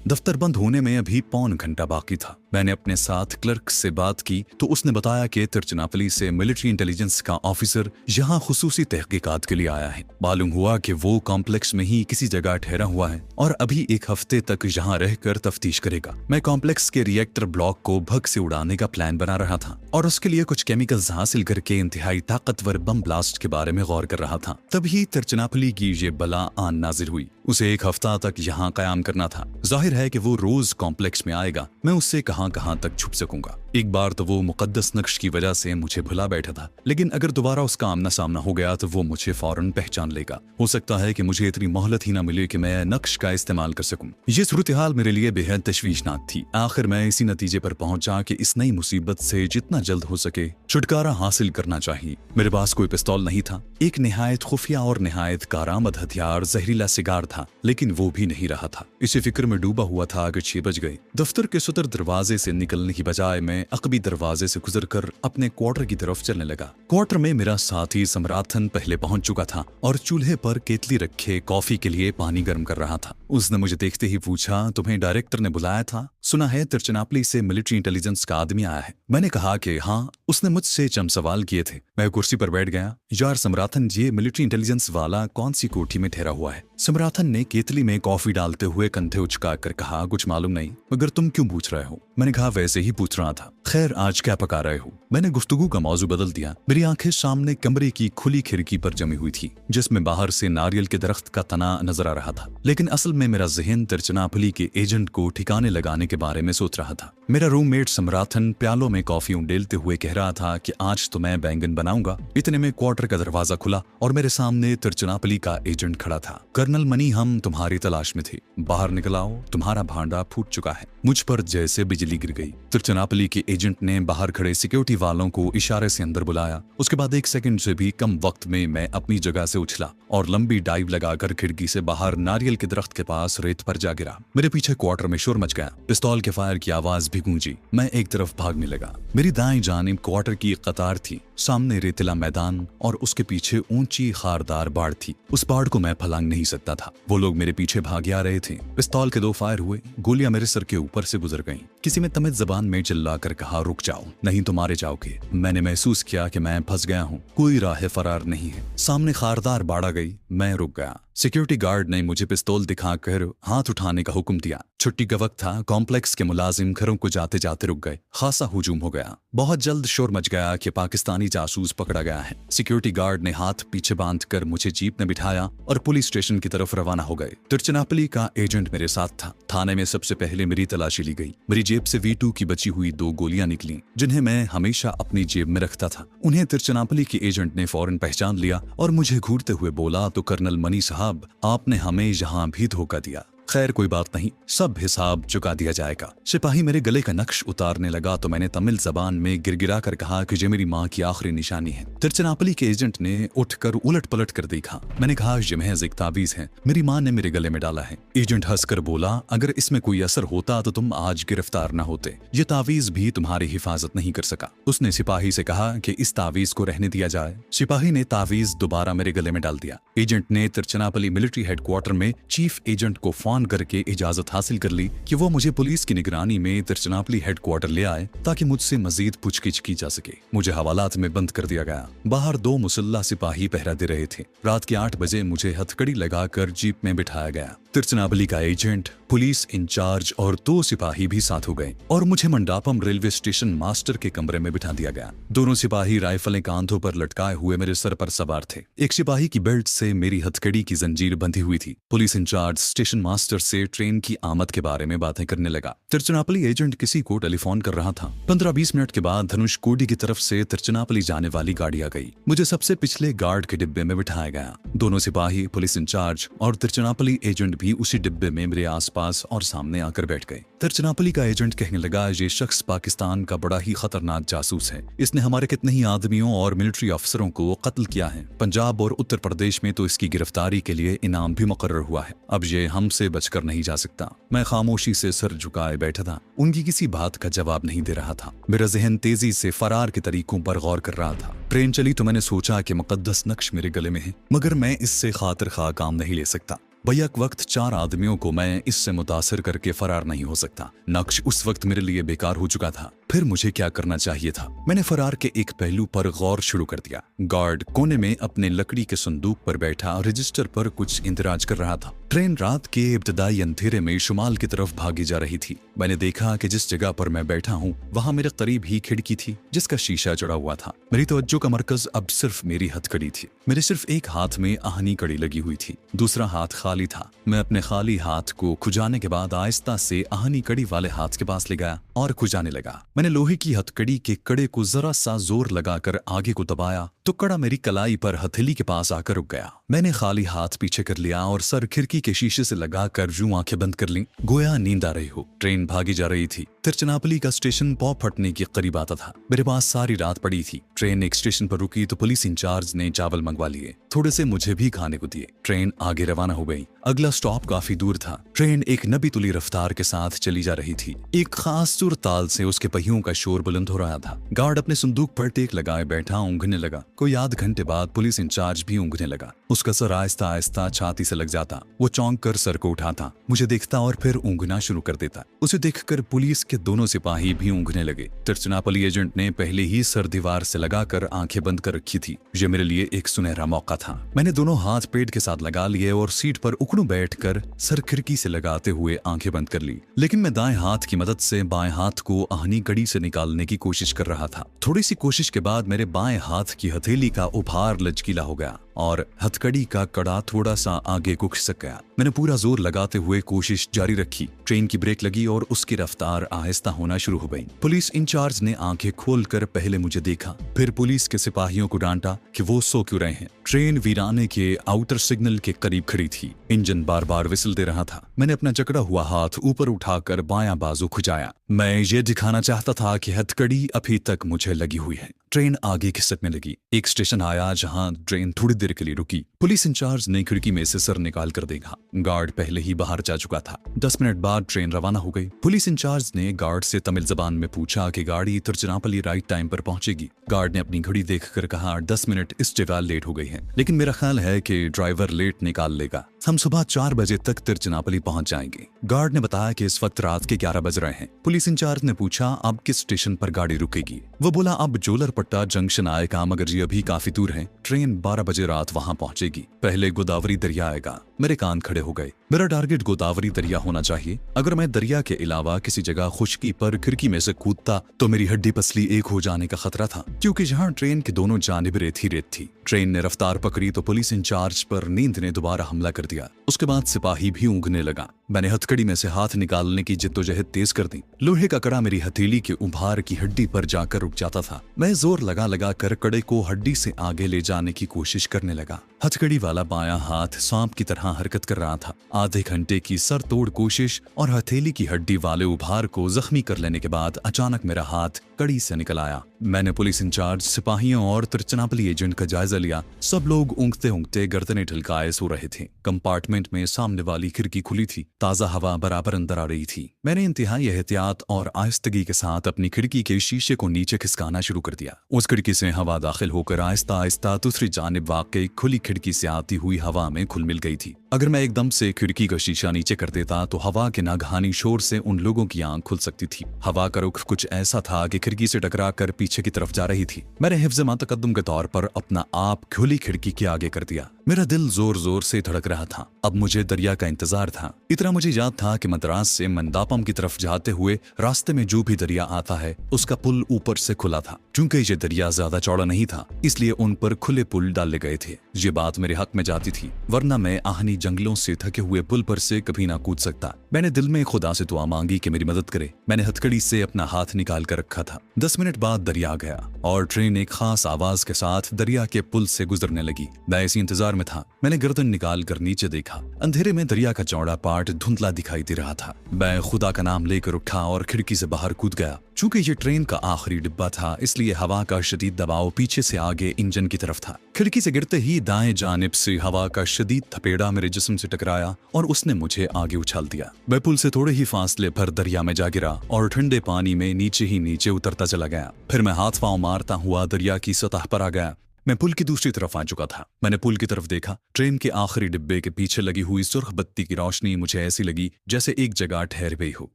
दफ्तर बंद होने में अभी पौन घंटा बाकी था। मैंने अपने साथ क्लर्क से बात की तो उसने बताया कि तिरुचिरापल्ली से मिलिट्री इंटेलिजेंस का ऑफिसर यहाँ खुसूसी तहकीकात के लिए आया है। मालूम हुआ कि वो कॉम्प्लेक्स में ही किसी जगह ठहरा हुआ है और अभी एक हफ्ते तक यहाँ रहकर तफ्तीश करेगा। मैं कॉम्प्लेक्स के रिएक्टर ब्लॉक को भग से उड़ाने का प्लान बना रहा था और उसके लिए कुछ केमिकल्स हासिल करके इंतहाई ताकतवर बम ब्लास्ट के बारे में गौर कर रहा था। तभी तिरुचिरापल्ली की ये बला आन नाजिर हुई। उसे एक हफ्ता तक यहाँ कयाम करना था। जाहिर है कि वो रोज कॉम्प्लेक्स में आएगा। मैं उससे कहां तक छुप सकूंगा। एक बार तो वो मुकद्दस नक्श की वजह से मुझे भुला बैठा था, लेकिन अगर दोबारा उसका आमना सामना हो गया तो वो मुझे फौरन पहचान लेगा। हो सकता है कि मुझे इतनी मोहलत ही ना मिले कि मैं नक्श का इस्तेमाल कर सकूं। ये सूरत हाल मेरे लिए बेहद तशवीशनाक थी। आखिर मैं इसी नतीजे पर पहुंचा कि इस नई मुसीबत से जितना जल्द हो सके छुटकारा हासिल करना चाहिए। मेरे पास कोई पिस्तौल नहीं था। एक निहायत खुफिया और निहायत कारआमद हथियार जहरीला सिगार था, लेकिन वो भी नहीं रहा था। इसी फिक्र में डूबा हुआ था कि 6 बज गए। दफ्तर के सदर दरवाजे से निकलने की बजाय मैं अकबी दरवाजे से गुजरकर अपने क्वार्टर की तरफ चलने लगा। क्वार्टर में मेरा साथी सम्राथन पहले पहुंच चुका था और चूल्हे पर केतली रखे कॉफी के लिए पानी गर्म कर रहा था। उसने मुझे देखते ही पूछा, तुम्हें डायरेक्टर ने बुलाया था? सुना है तिरुचिरापल्ली से मिलिट्री इंटेलिजेंस का आदमी आया है। मैंने कहा कि हाँ। उसने मुझसे चंद सवाल किए थे। मैं कुर्सी पर बैठ गया। यार सम्राथन, ये मिलिट्री इंटेलिजेंस वाला कौन सी कोठी में ठहरा हुआ है? सम्राथन ने केतली में कॉफी डालते हुए कंधे उचका कर कहा, कुछ मालूम नहीं, मगर तुम क्यों पूछ रहे हो? मैंने कहा, वैसे ही पूछ रहा था। खैर, आज क्या पका रहे हो? मैंने गुफ्तगू का मौजू बदल दिया। मेरी आंखें सामने कमरे की खुली खिड़की पर जमी हुई थी, जिसमें बाहर से नारियल के दरख्त का तना नजर आ रहा था। लेकिन असल में मेरा जहन तिरुचिरापल्ली के एजेंट को ठिकाने लगाने के बारे में सोच रहा था। मेरा रूममेट सम्राथन प्यालों में कॉफी उंडेलते हुए कह रहा था कि आज तो मैं बैंगन बनाऊंगा। इतने में क्वार्टर का दरवाजा खुला और मेरे सामने तिरुचिरापल्ली का एजेंट खड़ा था। कर्नल मनी, हम तुम्हारी तलाश में थे। बाहर निकल आओ, तुम्हारा भांडा फूट चुका है। मुझ पर जैसे बिजली गिर गई। तिरुचिरापल्ली के एजेंट ने बाहर खड़े सिक्योरिटी वालों को इशारे से अंदर बुलाया। उसके बाद 1 सेकंड से भी कम वक्त में मैं अपनी जगह से उछला और लंबी डाइव लगाकर खिड़की से बाहर नारियल के दरख्त के पास रेत पर जा गिरा। मेरे पीछे क्वार्टर में शोर मच गया। पिस्तौल के फायर की आवाज भी गूंजी। मैं एक तरफ भागने लगा। मेरी दाएं जानिब क्वार्टर की एक कतार थी, सामने रेतीला मैदान और उसके पीछे ऊंची खारदार बाड़ थी। उस बाड़ को मैं फलांग नहीं सकता था। वो लोग मेरे पीछे भागे आ रहे थे। पिस्तौल के 2 फायर हुए। गोलियां मेरे सर के ऊपर से गुजर गईं। किसी में तमिल जबान में चिल्लाकर कहा, रुक जाओ, नहीं तो मारे जाओगे। मैंने महसूस किया कि मैं फंस गया हूँ। कोई राह फरार नहीं है। सामने खारदार बाड़ आ गई। मैं रुक गया। सिक्योरिटी गार्ड ने मुझे पिस्तौल दिखाकर हाथ उठाने का हुक्म दिया। छुट्टी का वक्त था। कॉम्प्लेक्स के मुलाजिम घरों को जाते जाते रुक गए। खासा हुजूम हो गया। बहुत जल्द शोर मच गया कि पाकिस्तानी जासूस पकड़ा गया है। सिक्योरिटी गार्ड ने हाथ पीछे बांधकर मुझे जीप में बिठाया और पुलिस स्टेशन की तरफ रवाना हो गए। तिरुचिरापल्ली का एजेंट मेरे साथ था। थाने में सबसे पहले मेरी तलाशी ली गई। मेरी जेब से V2 की बची हुई 2 गोलियां निकली, जिन्हें मैं हमेशा अपनी जेब में रखता था। उन्हें तिरुचिरापल्ली के एजेंट ने फौरन पहचान लिया और मुझे घूरते हुए बोला, तो कर्नल मनी साहब, आपने हमें यहाँ भी धोखा दिया। खैर कोई बात नहीं, सब हिसाब चुका दिया जाएगा। सिपाही मेरे गले का नक्श उतारने लगा तो मैंने तमिल जबान में गिरगिरा कर कहा कि ये मेरी माँ की आखिरी निशानी है। तिरुचिरापल्ली के एजेंट ने उठकर उलट पलट कर देखा। मैंने कहा, ये महज एक तावीज है, मेरी माँ ने मेरे गले में डाला है। एजेंट हंसकर बोला, अगर इसमें कोई असर होता तो तुम आज गिरफ्तार न होते। ये तावीज भी तुम्हारी हिफाजत नहीं कर सका। उसने सिपाही से कहा कि इस तावीज को रहने दिया जाए। सिपाही ने तावीज दोबारा मेरे गले में डाल दिया। एजेंट ने तिरुचिरापल्ली मिलिट्री हेडक्वार्टर में चीफ एजेंट को फोन करके इजाजत हासिल कर ली कि वो मुझे पुलिस की निगरानी में तिरुचिरापल्ली हेडक्वार्टर ले आए ताकि मुझसे मजीद पूछगिछ की जा सके। मुझे हवालात में बंद कर दिया गया। बाहर 2 मुसल्ला सिपाही पहरा दे रहे थे। रात के 8 बजे मुझे हथकड़ी लगाकर जीप में बिठाया गया। तिरुचिरापल्ली का एजेंट, पुलिस इंचार्ज और 2 सिपाही भी साथ हो गए और मुझे मंडापम रेलवे स्टेशन मास्टर के कमरे में बिठा दिया गया। दोनों सिपाही राइफलें कांधों पर लटकाए हुए मेरे सर पर सवार थे। एक सिपाही की बेल्ट से मेरी हथकड़ी की जंजीर बंधी हुई थी। पुलिस इंचार्ज स्टेशन मास्टर से ट्रेन की आमद के बारे में बातें करने लगा। तिरुचिरापल्ली एजेंट किसी को टेलीफोन कर रहा था। 15-20 मिनट के बाद धनुषकोडी की तरफ से तिरुचिरापल्ली जाने वाली गाड़ी आ गई। मुझे सबसे पिछले गार्ड के डिब्बे में बिठाया गया। दोनों सिपाही, पुलिस इंचार्ज और तिरुचिरापल्ली एजेंट भी उसी डिब्बे में मेरे आसपास और सामने आकर बैठ गए। तिरुचिरापल्ली का एजेंट कहने लगा, ये शख्स पाकिस्तान का बड़ा ही खतरनाक जासूस है। इसने हमारे कितने ही आदमियों और मिलिट्री अफसरों को कत्ल किया है। पंजाब और उत्तर प्रदेश में तो इसकी गिरफ्तारी के लिए इनाम भी मुकर्रर हुआ है। अब ये हमसे बचकर नहीं जा सकता। मैं खामोशी से सर झुकाए बैठा था। उनकी किसी बात का जवाब नहीं दे रहा था। मेरा जहन तेजी से फरार के तरीकों पर गौर कर रहा था। ट्रेन चली तो मैंने सोचा कि मुकद्दस नक्श मेरे गले में है, मगर मैं इससे खातिर खा काम नहीं ले सकता। बैक वक्त 4 आदमियों को मैं इससे मुतासर करके फरार नहीं हो सकता। नक्श उस वक्त मेरे लिए बेकार हो चुका था। फिर मुझे क्या करना चाहिए था? मैंने फरार के एक पहलू पर गौर शुरू कर दिया। गार्ड कोने में अपने लकड़ी के संदूक पर बैठा रजिस्टर पर कुछ इंतराज कर रहा था। ट्रेन रात के इब्तदाई अंधेरे में शुमाल की तरफ भागी जा रही थी। मैंने देखा कि जिस जगह पर मैं बैठा हूँ वहां मेरे करीब ही खिड़की थी जिसका शीशा चढ़ा हुआ था। मेरी तवज्जो का मरकज अब सिर्फ मेरी हथकड़ी थी। मेरे सिर्फ एक हाथ में आहनी कड़ी लगी हुई थी, दूसरा हाथ खाली था। मैं अपने खाली हाथ को खुजाने के बाद आहिस्ता से आहनी कड़ी वाले हाथ के पास ले गया और खुजाने लगा। मैंने लोहे की हथकड़ी के कड़े को जरा सा जोर लगाकर आगे को दबाया तो कड़ा मेरी कलाई पर हथेली के पास आकर रुक गया। मैंने खाली हाथ पीछे कर लिया और सर खिड़की के शीशे से लगाकर यूं आंखें बंद कर लीं, गोया नींद आ रही हो। ट्रेन भागी जा रही थी। तिरुचिरापल्ली का स्टेशन पौ फटने के करीब आता था। मेरे पास सारी रात पड़ी थी। ट्रेन एक स्टेशन पर रुकी तो पुलिस इंचार्ज ने चावल मंगवा लिए, थोड़े से मुझे भी खाने को दिए। ट्रेन आगे रवाना हो गई। अगला स्टॉप काफी दूर था। ट्रेन एक नबी तुली रफ्तार के साथ चली जा रही थी। एक खास सुर ताल से उसके पहियों का शोर बुलंद हो रहा था। गार्ड अपने संदूक पर टेक लगाए बैठा ऊँघने लगा। कोई आध घंटे बाद पुलिस इंचार्ज भी ऊँघने लगा। उसका सर आहिस्ता आहिस्ता छाती से लग जाता। वो चौंक कर सर को उठाता, मुझे देखता और फिर ऊँघना शुरू कर देता। उसे देखकर पुलिस के दोनों सिपाही भी ऊँघने लगे। तिरुचिरापल्ली एजेंट ने पहले ही सर दीवार से लगाकर आंखें बंद कर रखी थी। ये मेरे लिए एक सुनहरा मौका था। मैंने दोनों हाथ पेट के साथ लगा लिए और सीट पर उकड़ू बैठकर सर खिड़की से लगाते हुए आंखें बंद कर ली। लेकिन मैं दाएं हाथ की मदद से बाएं हाथ को आहनी कड़ी से निकालने की कोशिश कर रहा था। थोड़ी सी कोशिश के बाद मेरे बाएं हाथ की हथेली का उभार लचकीला हो गया और हथकड़ी का कड़ा थोड़ा सा आगे को खिसक गया। मैंने पूरा जोर लगाते हुए कोशिश जारी रखी। ट्रेन की ब्रेक लगी और उसकी रफ्तार आहिस्ता होना शुरू हो गई। पुलिस इंचार्ज ने आंखें खोलकर पहले मुझे देखा, फिर पुलिस के सिपाहियों को डांटा कि वो सो क्यों रहे हैं। ट्रेन वीराने के आउटर सिग्नल के करीब खड़ी थी। इंजन बार बार विसल दे रहा था। मैंने अपना जकड़ा हुआ हाथ ऊपर उठाकर बायां बाजू खुजाया। मैं ये दिखाना चाहता था कि हथकड़ी अभी तक मुझे लगी हुई है। ट्रेन आगे खिसकने लगी। एक स्टेशन आया जहां ट्रेन थोड़ी देर के लिए रुकी। पुलिस इंचार्ज ने खिड़की में से सर निकाल कर देखा। गार्ड पहले ही बाहर जा चुका था। 10 मिनट बाद ट्रेन रवाना हो गई। पुलिस इंचार्ज ने गार्ड से तमिल जबान में पूछा कि गाड़ी तिरुचिरापल्ली राइट टाइम पर पहुंचेगी। गार्ड ने अपनी घड़ी देखकर कहा 10 मिनट इस जगह लेट हो गई है, लेकिन मेरा ख्याल है कि ड्राइवर लेट निकाल लेगा। हम सुबह 4 बजे तक तिरुचिरापल्ली पहुंच जाएंगे। गार्ड ने बताया कि इस वक्त रात के 11 बज रहे हैं। पुलिस इंचार्ज ने पूछा अब किस स्टेशन पर गाड़ी रुकेगी। वो बोला अब जोलरपट्टा जंक्शन आएगा, मगर ये अभी काफी दूर है। ट्रेन 12 बजे रात वहां पहुंचेगी। पहले गोदावरी दरिया आएगा। मेरे कान खड़े हो गए। मेरा टारगेट गोदावरी दरिया होना चाहिए। अगर मैं दरिया के अलावा किसी जगह खुश्की पर खिड़की में से कूदता तो मेरी हड्डी पसली एक हो जाने का खतरा था, क्योंकि जहां ट्रेन के दोनों जानिब रेत ही रेत थी। ट्रेन ने रफ्तार पकड़ी तो पुलिस इंचार्ज पर नींद ने दोबारा हमला कर दिया। उसके बाद सिपाही भी ऊँघने लगा। मैंने हथकड़ी में से हाथ निकालने की जिद्दोजहद तेज कर दी। लोहे का कड़ा मेरी हथेली के उभार की हड्डी पर जाकर रुक जाता था। मैं जोर लगा लगा कर कड़े को हड्डी से आगे ले जाने की कोशिश करने लगा। हथकड़ी वाला बायां हाथ सांप की तरह हरकत कर रहा था। आधे घंटे की सर तोड़ कोशिश और हथेली की हड्डी वाले उभार को जख्मी कर लेने के बाद अचानक मेरा हाथ कड़ी से निकल आया। मैंने पुलिस इंचार्ज, सिपाहियों और तिरुचिरापल्ली एजेंट का जायजा लिया। सब लोग ऊँघते ऊँघते गर्दनें ढलकाए सो रहे थे। कंपार्टमेंट में सामने वाली खिड़की खुली थी। ताज़ा हवा बराबर अंदर आ रही थी। मैंने इंतहाई एहतियात और आहिस्तगी के साथ अपनी खिड़की के शीशे को नीचे खिसकाना शुरू कर दिया। उस खिड़की से हवा दाखिल होकर आहिस्ता आहिस्ता दूसरी जानिब वाकई खुली खिड़की से आती हुई हवा में घुल मिल गई थी। अगर मैं एकदम से खिड़की का शीशा नीचे कर देता तो हवा के नागहानी शोर से उन लोगों की आंख खुल सकती थी। हवा का रुख कुछ ऐसा था कि खिड़की से टकरा कर पीछे की तरफ जा रही थी। मैंने हिफ्ज़ मातकद्दुम के तौर पर अपना आप खुली खिड़की के आगे कर दिया। मेरा दिल जोर जोर से धड़क रहा था। अब मुझे दरिया का इंतजार था। इतना मुझे याद था कि मद्रास से मंदापम की तरफ जाते हुए रास्ते में जो भी दरिया आता है उसका पुल ऊपर से खुला था। चूंकि ये दरिया ज्यादा चौड़ा नहीं था, इसलिए उन पर खुले पुल डाले गए थे। ये बात मेरे हक में जाती थी, वरना मैं आहनी जंगलों से थके हुए पुल पर से कभी ना कूद सकता। मैंने दिल में खुदा से दुआ मांगी कि मेरी मदद करे। मैंने हथकड़ी से अपना हाथ निकाल कर रखा था। 10 मिनट बाद दरिया आ गया और ट्रेन एक खास आवाज के साथ दरिया के पुल से गुजरने लगी। मैं इसी इंतजार में था। मैंने गर्दन निकाल कर नीचे देखा। अंधेरे में दरिया का चौड़ा पार्ट धुंधला दिखाई दे रहा था। मैं खुदा का नाम लेकर उठा और खिड़की से बाहर कूद गया। चूंकि ये ट्रेन का आखिरी डिब्बा था, इसलिए हवा का शदीद दबाव पीछे से आगे इंजन की तरफ था। खिड़की से गिरते ही दाएं जानिब से हवा का शदीद थपेड़ा मेरे जिस्म से टकराया और उसने मुझे आगे उछाल दिया। मैं पुल से थोड़े ही फासले पर दरिया में जा गिरा और ठंडे पानी में नीचे ही नीचे उतरता चला गया। फिर मैं हाथ पांव मारता हुआ दरिया की सतह पर आ गया। मैं पुल की दूसरी तरफ आ चुका था। मैंने पुल की तरफ देखा। ट्रेन के आखिरी डिब्बे के पीछे लगी हुई सुर्ख बत्ती की रोशनी मुझे ऐसी लगी जैसे एक जगह ठहर गई हो।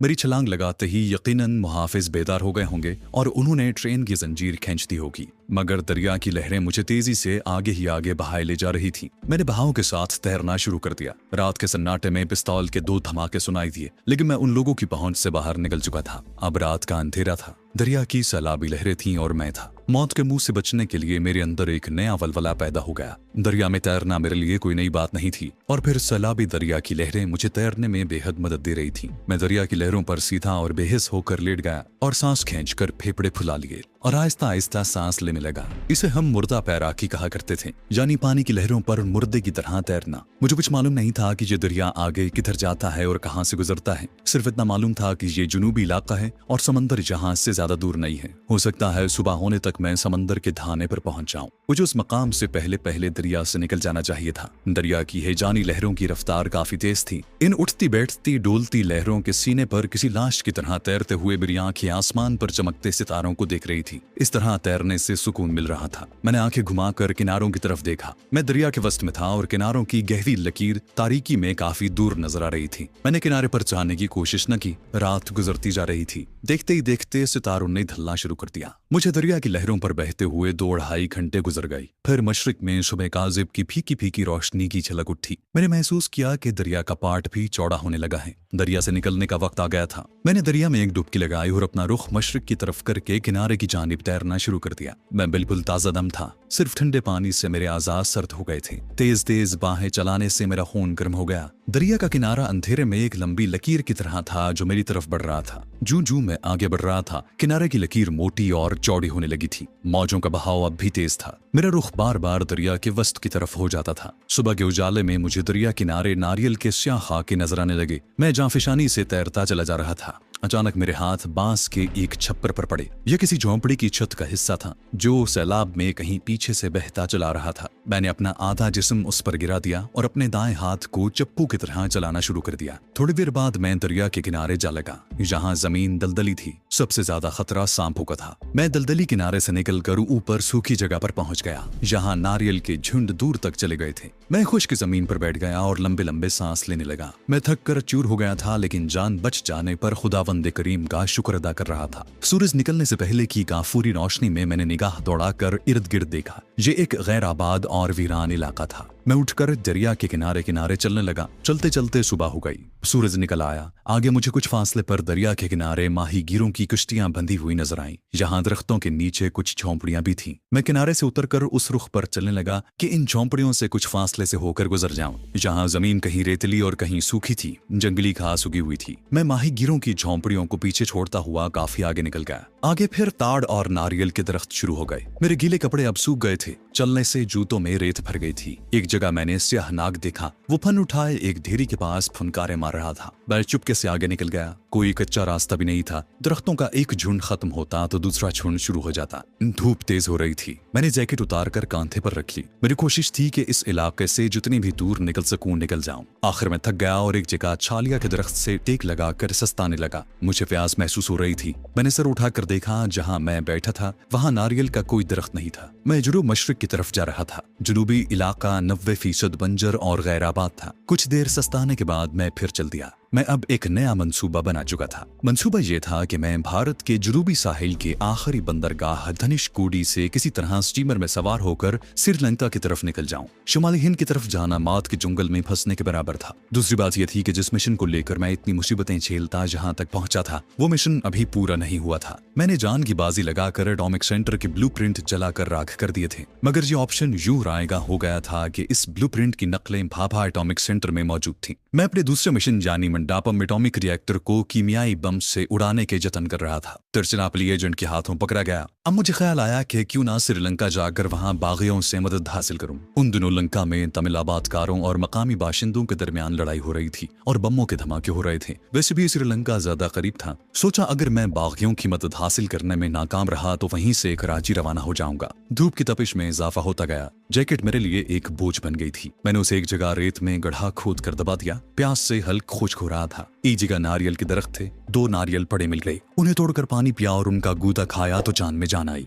मेरी छलांग लगाते ही यकीनन मुहाफिज बेदार हो गए होंगे और उन्होंने ट्रेन की जंजीर खींच दी होगी, मगर दरिया की लहरें मुझे तेजी से आगे ही आगे बहाए ले जा रही थी। मैंने बहाव के साथ तैरना शुरू कर दिया। रात के सन्नाटे में पिस्तौल के 2 धमाके सुनाई दिए, लेकिन मैं उन लोगों की पहुंच से बाहर निकल चुका था। अब रात का अंधेरा था, दरिया की सैलाबी लहरें थीं और मैं था। मौत के मुंह से बचने के लिए मेरे अंदर एक नया वलवला पैदा हो गया। दरिया में तैरना मेरे लिए कोई नई बात नहीं थी, और फिर सैलाबी दरिया की लहरें मुझे तैरने में बेहद मदद दे रही थीं। मैं दरिया की लहरों पर सीधा और बेहिस होकर लेट गया और सांस खींचकर फेफड़े फुला लिए और आहिस्ता आहिस्ता सांस लेने लगा। इसे हम मुर्दा पैराकी कहा करते थे, यानी पानी की लहरों पर मुर्दे की तरह तैरना। मुझे कुछ मालूम नहीं था कि ये दरिया आगे किधर जाता है और कहां से गुजरता है। सिर्फ इतना मालूम था कि ये जुनूबी इलाका है और समंदर जहां से ज्यादा दूर नहीं है। हो सकता है सुबह होने तक मैं समंदर के धाने पर पहुंच जाऊं। मुझे उस मकाम से पहले पहले दरिया से निकल जाना चाहिए था। दरिया की हैजानी लहरों की रफ्तार काफी तेज थी। इन उठती बैठती डोलती लहरों के सीने पर किसी लाश की तरह तैरते हुए मेरी आंखें आसमान पर चमकते सितारों को देख रही थी। इस तरह तैरने से सुकून मिल रहा था। मैंने आंखें घुमाकर किनारों की तरफ देखा। मैं दरिया के वस्त में था और किनारों की गहरी लकीर तारीकी में काफी दूर नजर आ रही थी। मैंने किनारे पर जाने की कोशिश न की। रात गुजरती जा रही थी। देखते ही देखते सितारों ने ढलना शुरू कर दिया। मुझे दरिया की लहरों पर बहते हुए 2-2.5 घंटे गुजर गए। फिर मशरिक में सुबह काजिब की फीकी फीकी रोशनी की झलक उठी। मैंने महसूस किया कि दरिया का पाट भी चौड़ा होने लगा है। दरिया से निकलने का वक्त आ गया था। मैंने दरिया में एक डुबकी लगाई और अपना रुख मशरिक की तरफ करके किनारे की जानिब तैरना शुरू कर दिया। मैं बिल्कुल ताजा दम था। सिर्फ ठंडे पानी से मेरे आज़ाद सर्द हो गए थे। तेज तेज बाहें चलाने से मेरा खून गर्म हो गया। दरिया का किनारा अंधेरे में एक लंबी लकीर की तरह था जो मेरी तरफ बढ़ रहा था। जूं-जूं मैं आगे बढ़ रहा था, किनारे की लकीर मोटी और चौड़ी होने लगी थी। मौजों का बहाव अब भी तेज था। मेरा रुख बार बार दरिया के वस्त की तरफ हो जाता था। सुबह के उजाले में मुझे दरिया किनारे नारियल के स्याह खाके नजर आने लगे। मैं जांफिशानी से तैरता चला जा रहा था। अचानक मेरे हाथ बांस के एक छप्पर पर पड़े। यह किसी झोंपड़ी की छत का हिस्सा था जो सैलाब में कहीं पीछे से बहता चला रहा था। मैंने अपना आधा जिस्म उस पर गिरा दिया और अपने दाएं हाथ को चप्पू की तरह चलाना शुरू कर दिया। थोड़ी देर बाद मैं दरिया के किनारे जा लगा। यहाँ जमीन दलदली थी। सबसे ज्यादा खतरा सांपों का था। मैं दलदली किनारे से निकलकर ऊपर सूखी जगह पर पहुंच गया। यहाँ नारियल के झुंड दूर तक चले गए थे। मैं खुश्क जमीन पर बैठ गया और लंबे लंबे सांस लेने लगा। मैं थक कर चूर हो गया था, लेकिन जान बच जाने पर खुदावंद करीम का शुक्र अदा कर रहा था। सूरज निकलने से पहले की काफूरी रोशनी में मैंने निगाह दौड़ाकर इर्द गिर्द देखा। ये एक गैर आबाद और वीरान इलाका था। मैं उठकर दरिया के किनारे किनारे चलने लगा। चलते चलते सुबह हो गई। सूरज निकल आया। आगे मुझे कुछ फासले पर दरिया के किनारे माहीगीरों की किश्तियां बंधी हुई नजर आईं। यहाँ दरख्तों के नीचे कुछ झोंपड़ियां भी थीं। मैं किनारे से उतरकर उस रुख पर चलने लगा कि इन झोंपड़ियों से कुछ फासले से होकर गुजर जाऊं। यहाँ जमीन कहीं रेतली और कहीं सूखी थी। जंगली घास उगी हुई थी। मैं माहीगीरों की झोंपड़ियों को पीछे छोड़ता हुआ काफी आगे निकल गया। आगे फिर ताड़ और नारियल के दरख्त शुरू हो गए। मेरे गीले कपड़े अब सूख गए थे। चलने से जूतों में रेत भर गई थी। एक जगह मैंने स्याह नाग देखा। वो फन उठाए एक ढेरी के पास फुनकारे मार रहा था। मैं चुपके से आगे निकल गया। कोई कच्चा रास्ता भी नहीं था। दरख्तों का एक झुंड खत्म होता तो दूसरा झुंड शुरू हो जाता। धूप तेज हो रही थी। मैंने जैकेट उतारकर कांधे पर रख ली। मेरी कोशिश थी कि इस इलाके से जितनी भी दूर निकल सकूं निकल जाऊं। आखिर में थक गया और एक जगह छालिया के दरख्त से टेक लगाकर सस्ताने लगा। मुझे प्यास महसूस हो रही थी। मैंने सर उठाकर देखा। जहां मैं बैठा था वहां नारियल का कोई दरख्त नहीं था। मैं जुनूब मशरिक की तरफ जा रहा था। जुनूबी इलाका 90% बंजर और गैर आबाद था। कुछ देर सस्ताने के बाद मैं फिर चल दिया। मैं अब एक नया मंसूबा बना चुका था। मंसूबा ये था कि मैं भारत के जुनूबी साहिल के आखिरी बंदरगाह धनुषकोडी से किसी तरह स्टीमर में सवार होकर श्रीलंका की तरफ निकल जाऊं। शुमाली हिंद की तरफ जाना मौत के जंगल में फंसने के बराबर था। दूसरी बात यह थी कि जिस मिशन को लेकर मैं इतनी मुसीबतें झेलता जहां तक पहुंचा था वो मिशन अभी पूरा नहीं हुआ था। मैंने जान की बाजी लगाकर एटॉमिक सेंटर के ब्लूप्रिंट जलाकर राख कर दिए थे, मगर ये ऑप्शन यूं रायगा हो गया था कि इस ब्लूप्रिंट की नकलें भाभा एटॉमिक सेंटर में मौजूद थी। मैं अपने दूसरे मिशन यानी मंडापम एटॉमिक रिएक्टर को कीमियाई बम से उड़ाने के जतन कर रहा था। तिरचिनापली एजेंट के हाथों पकड़ा गया। अब मुझे ख्याल आया कि क्यों ना श्रीलंका जाकर वहां बागियों से मदद हासिल करूं। उन दिनों लंका में तमिल आबादकारों और मकामी बाशिंदों के दरमियान लड़ाई हो रही थी और बमों के धमाके हो रहे थे। वैसे भी श्रीलंका ज्यादा करीब था। सोचा अगर मैं बागियों की मदद हासिल करने में नाकाम रहा तो वहीं से कराची रवाना हो जाऊंगा। धूप की तपिश में इजाफा होता गया। जैकेट मेरे लिए एक बोझ बन गई थी। मैंने उसे एक जगह रेत में गड्ढा खोद कर दबा दिया। प्यास से हल्क खुश्क हो रहा था। एक जगह नारियल के दरख्त थे। 2 नारियल पड़े मिल गए। उन्हें तोड़कर पानी पिया और उनका गूदा खाया तो जान में जान आई।